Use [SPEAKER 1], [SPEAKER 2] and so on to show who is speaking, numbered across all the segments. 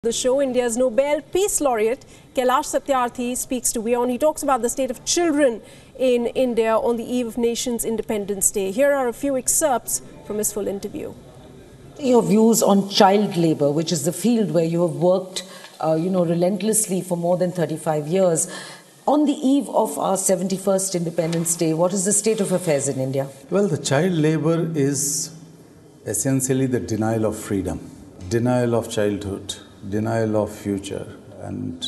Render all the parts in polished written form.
[SPEAKER 1] The show, India's Nobel Peace Laureate Kailash Satyarthi speaks to WION. He talks about the state of children in India on the eve of nation's Independence Day. Here are a few excerpts from his full interview.
[SPEAKER 2] Your views on child labour, which is the field where you have worked, relentlessly for more than 35 years. On the eve of our 71st Independence Day, what is the state of affairs in India?
[SPEAKER 3] Well, the child labour is essentially the denial of freedom, denial of childhood, denial of future, and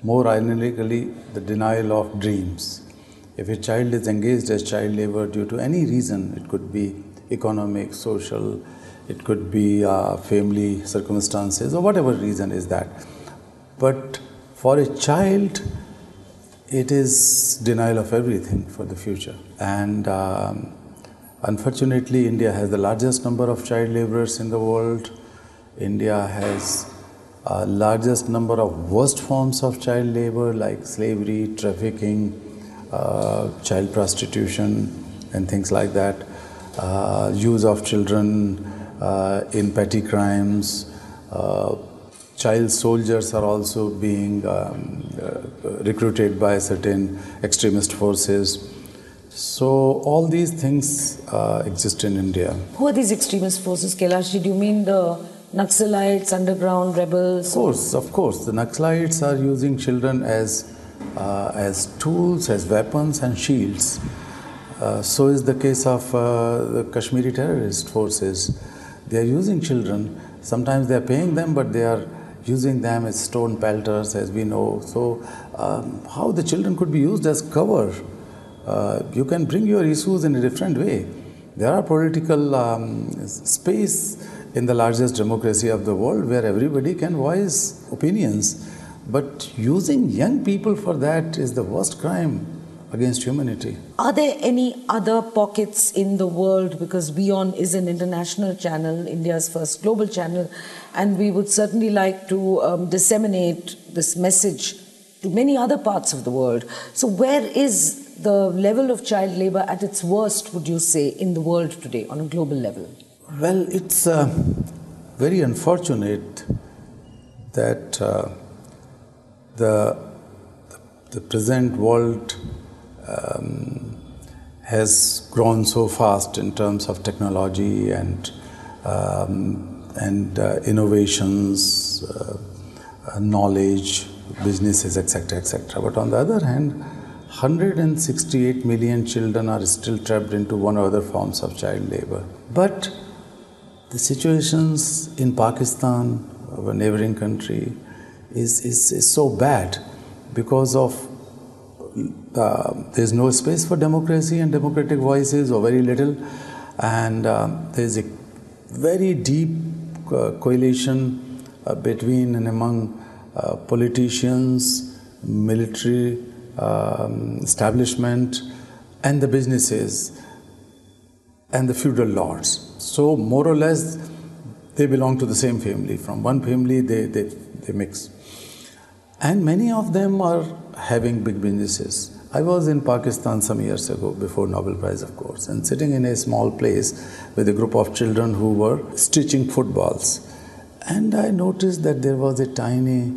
[SPEAKER 3] more ironically, the denial of dreams. If a child is engaged as child labour due to any reason, it could be economic, social, it could be family circumstances, or whatever reason is that. But for a child, it is denial of everything for the future. And unfortunately, India has the largest number of child labourers in the world. India has largest number of worst forms of child labour like slavery, trafficking, child prostitution and things like that, use of children in petty crimes. Child soldiers are also being recruited by certain extremist forces. So all these things exist in India.
[SPEAKER 2] Who are these extremist forces, Kailash? Do you mean the Naxalites, underground rebels?
[SPEAKER 3] Of course. The Naxalites are using children as tools, as weapons and shields. So is the case of the Kashmiri terrorist forces. They are using children. Sometimes they are paying them, but they are using them as stone pelters, as we know. So how the children could be used as cover? You can bring your issues in a different way. There are political space in the largest democracy of the world where everybody can voice opinions. But using young people for that is the worst crime against humanity.
[SPEAKER 2] Are there any other pockets in the world, because WION is an international channel, India's first global channel, and we would certainly like to disseminate this message to many other parts of the world. So where is the level of child labour at its worst, would you say, in the world today on a global level?
[SPEAKER 3] Well, it's very unfortunate that the present world has grown so fast in terms of technology and innovations, knowledge, businesses, etc., etc. But on the other hand, 168 million children are still trapped into one or other forms of child labour. But the situations in Pakistan, our neighbouring country, is so bad because of there's no space for democracy and democratic voices, or very little, and there's a very deep coalition between and among politicians, military establishment, and the businesses and the feudal lords. So more or less they belong to the same family. From one family they mix. And many of them are having big businesses. I was in Pakistan some years ago, before Nobel Prize of course, and sitting in a small place with a group of children who were stitching footballs. And I noticed that there was a tiny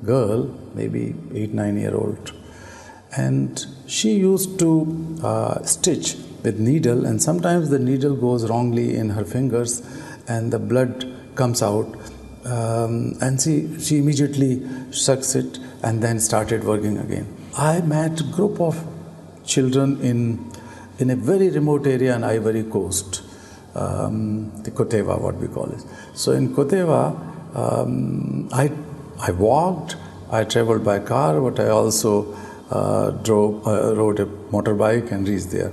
[SPEAKER 3] girl, maybe 8-9-year-old, and she used to stitch with needle, and sometimes the needle goes wrongly in her fingers and the blood comes out, and she immediately sucks it and then started working again. I met a group of children in a very remote area on Ivory Coast, the Koteva, what we call it. So in Koteva, I walked, I traveled by car, but I also rode a motorbike and reached there.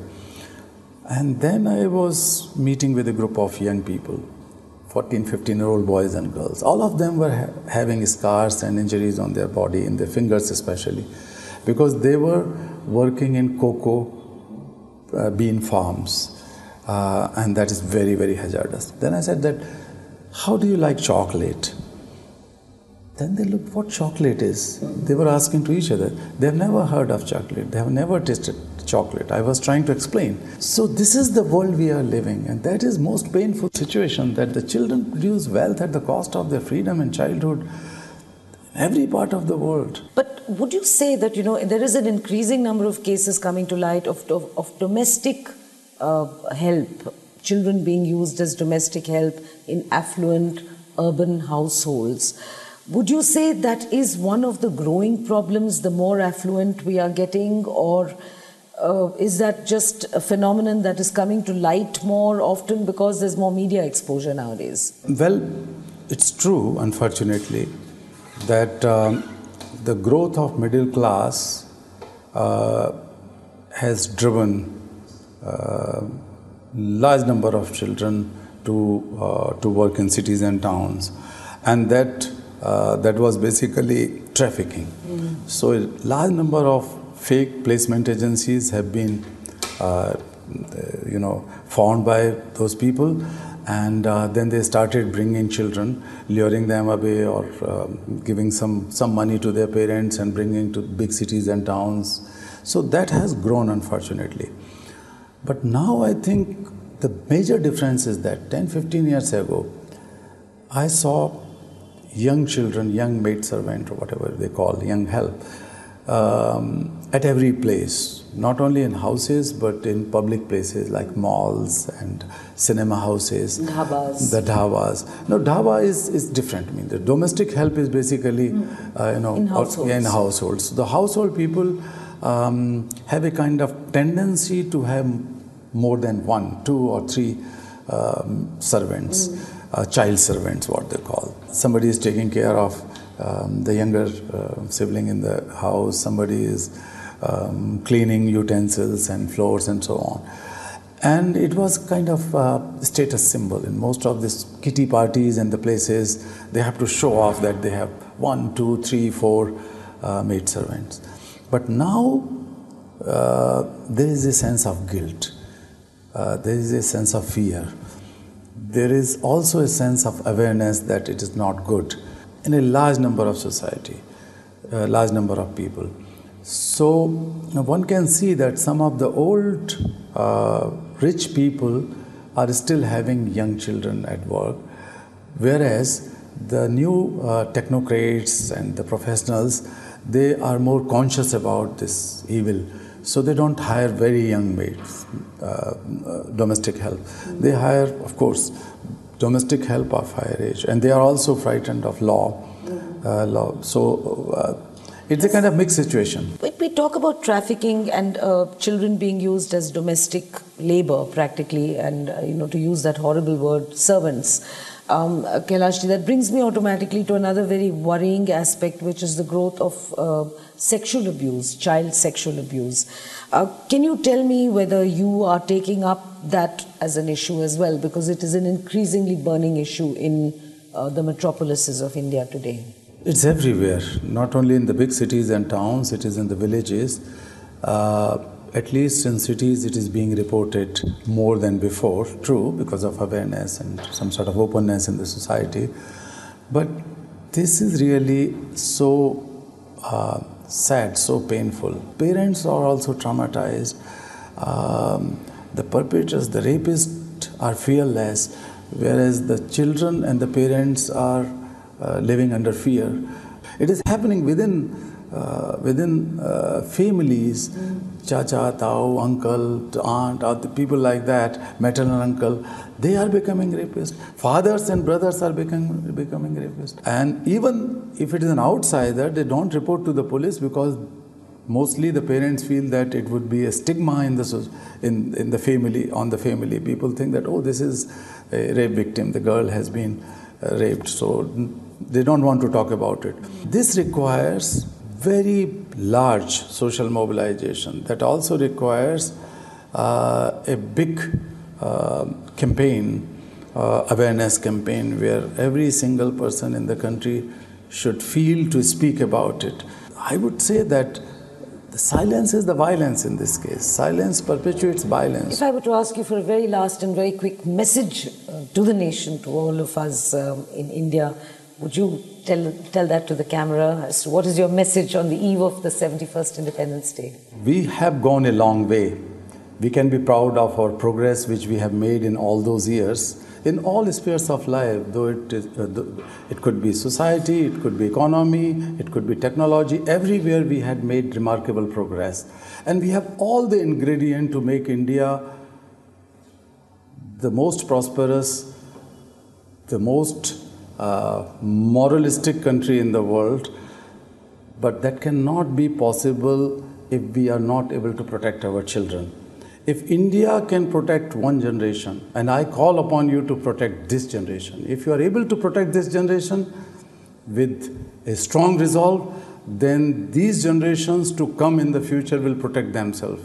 [SPEAKER 3] And then I was meeting with a group of young people, 14-15-year-old boys and girls. All of them were having scars and injuries on their body, in their fingers especially, because they were working in cocoa bean farms, and that is very, very hazardous. Then I said that, how do you like chocolate? Then they looked what chocolate is. They were asking to each other. They have never heard of chocolate. They have never tasted chocolate. I was trying to explain. So this is the world we are living, and that is most painful situation, that the children produce wealth at the cost of their freedom and childhood. Every part of the world.
[SPEAKER 2] But would you say that, there is an increasing number of cases coming to light of domestic help, children being used as domestic help in affluent urban households? Would you say that is one of the growing problems, the more affluent we are getting, or is that just a phenomenon that is coming to light more often because there's more media exposure nowadays?
[SPEAKER 3] Well, it's true, unfortunately, that the growth of middle class has driven large number of children to work in cities and towns, and that was basically trafficking. So a large number of fake placement agencies have been formed by those people, and then they started bringing children, luring them away, or giving some money to their parents and bringing to big cities and towns. So that has grown, unfortunately. But now I think the major difference is that 10-15 years ago, I saw young children, young maidservant or whatever they call, young help, at every place, not only in houses but in public places like malls and cinema houses.
[SPEAKER 2] Dhabas.
[SPEAKER 3] The dhabas. No, dhaba is different. I mean, the domestic help is basically,
[SPEAKER 2] in households.
[SPEAKER 3] In households. The household people have a kind of tendency to have more than 1, 2 or 3 servants, child servants, what they call. Somebody is taking care of the younger sibling in the house, somebody is cleaning utensils and floors and so on. And it was kind of a status symbol. In most of these kitty parties and the places, they have to show off that they have 1, 2, 3, 4 maidservants. But now there is a sense of guilt. There is a sense of fear. There is also a sense of awareness that it is not good in a large number of society, a large number of people. So one can see that some of the old rich people are still having young children at work, whereas the new technocrats and the professionals, they are more conscious about this evil. So they don't hire very young maids, domestic help. They hire, of course, domestic help of higher age, and they are also frightened of law. So it's a kind of mixed situation.
[SPEAKER 2] When we talk about trafficking and children being used as domestic labor practically, and to use that horrible word, servants, Kailashji, that brings me automatically to another very worrying aspect, which is the growth of sexual abuse, child sexual abuse. Can you tell me whether you are taking up that as an issue as well, because it is an increasingly burning issue in the metropolises of India today?
[SPEAKER 3] It's everywhere, not only in the big cities and towns, it is in the villages. At least in cities it is being reported more than before, true, because of awareness and some sort of openness in the society. But this is really so sad, so painful. Parents are also traumatized. The perpetrators, the rapists are fearless, whereas the children and the parents are living under fear. It is happening within families, chacha, tau, uncle, aunt, people like that, maternal uncle, they are becoming rapists. Fathers and brothers are becoming rapists. And even if it is an outsider, they don't report to the police because mostly the parents feel that it would be a stigma in the family, on the family. People think that, oh, this is a rape victim, the girl has been raped, so they don't want to talk about it. This requires very large social mobilization. That also requires a big campaign, awareness campaign, where every single person in the country should feel to speak about it. I would say that the silence is the violence in this case. Silence perpetuates violence.
[SPEAKER 2] If I were to ask you for a very last and very quick message to the nation, to all of us in India, would you tell that to the camera as to what is your message on the eve of the 71st Independence Day?
[SPEAKER 3] We have gone a long way. We can be proud of our progress which we have made in all those years. in all spheres of life, though it could be society, it could be economy, it could be technology, everywhere we had made remarkable progress. And we have all the ingredient to make India the most prosperous, the most moralistic country in the world, but that cannot be possible if we are not able to protect our children. If India can protect one generation, and I call upon you to protect this generation, if you are able to protect this generation with a strong resolve, then these generations to come in the future will protect themselves.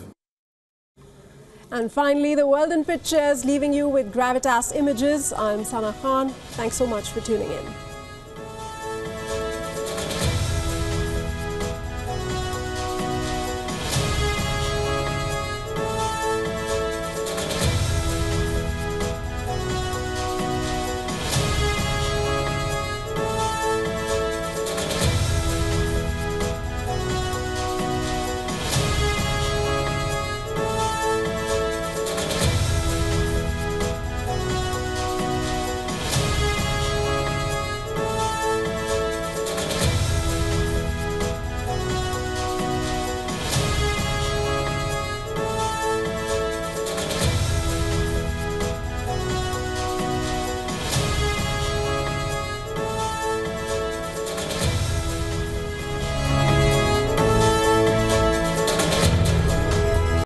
[SPEAKER 1] And finally, the world in pictures, leaving you with gravitas images. I'm Sana Khan. Thanks so much for tuning in.